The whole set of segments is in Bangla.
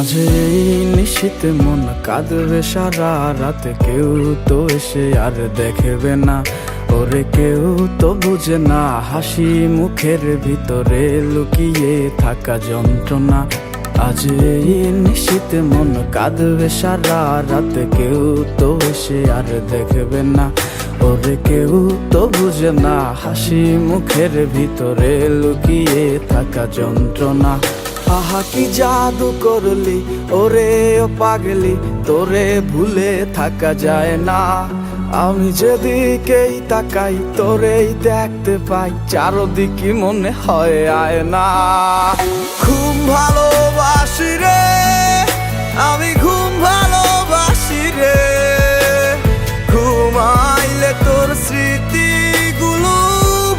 আজ এই নিশীথে মন কাঁদবে সারা রাত, কেউ তো এসে আর দেখবে না, ওরে কেউ তো বুঝে না হাসি মুখের ভিতরে লুকিয়ে থাকা যন্ত্রণা। আজ এই নিশীথে মন কাঁদবে সারা রাত, কেউ তো এসে আর দেখবে না, ওরে কেউ তো বুঝে না হাসি মুখের ভিতরে লুকিয়ে থাকা যন্ত্রণা। আহা কি জাদু করলি ওরে ও পাগলি, তোরে ভুলে থাকা যায় না। আমি যেদিকেই তাকাই তোরেই দেখতে পাই, চারদিকে মনে হয় আয়না। ঘুম ভালোবাসি রে আমি, ঘুম ভালোবাসি রে, ঘুমাইলে তোর স্মৃতিগুলো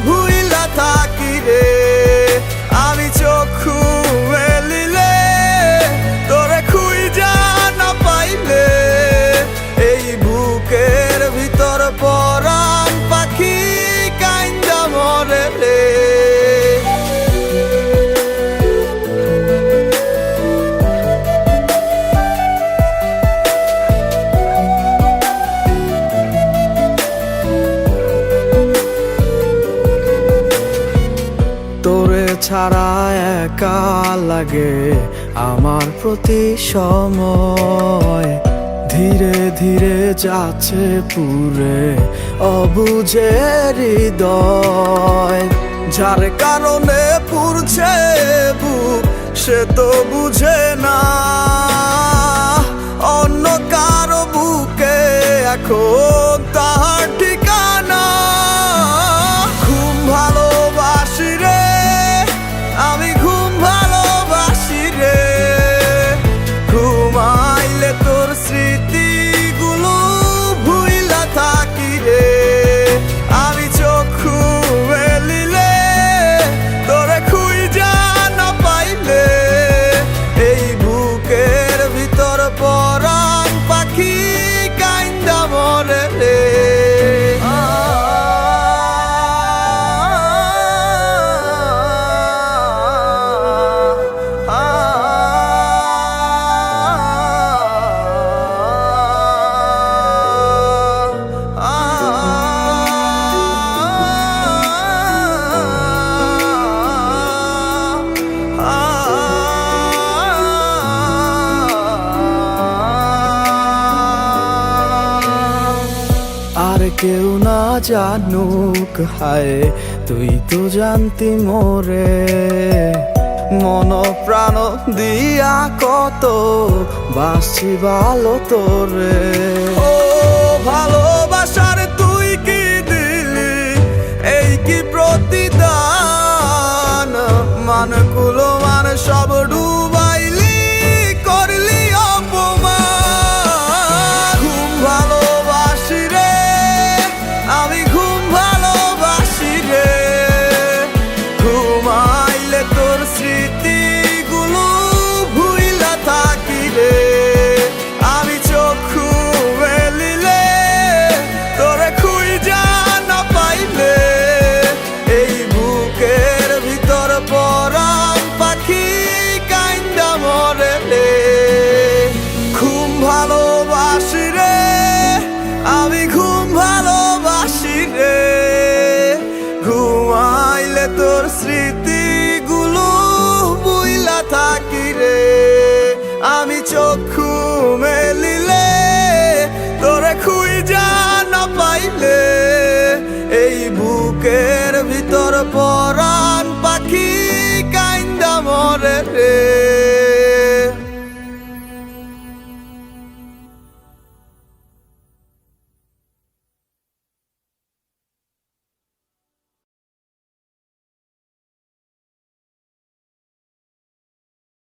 ভুইলা থাকি রে। আমি চক্ষু মেলিলে তোরে খুঁজা না পাইলে, এই বুকের ভিতর পরাণ পাখি কাইন্দা মরে রে। তোরে ছাড়া একা লাগে আমার প্রতি সময়, ধীরে ধীরে যাচ্ছে পুরে অবুঝে হৃদয়। যার কারণে পুরছে বুক সে তো বুঝে না, অন্য কারো বুকে এখন তাহার ঠিকানা। ঘুম ভালোবাসি রে আমি, ঘুম ভালোবাসি রে, ঘুমাইলে তোর স্মৃতিগুলো ভুইলা থাকি রে। আমি চক্ষু মেলিলে তোরে খুঁজা না পাইলে, এই বুকের ভিতর পরাণ পাখি কাইন্দা মরে রে। আর কেউ না জানুক হায় তুই তো জানতি মোরে, মন প্রাণ দিয়া কত বাসছি ভালো তোরে। ও ভালোবাসার তুই কি দিলি, এই কি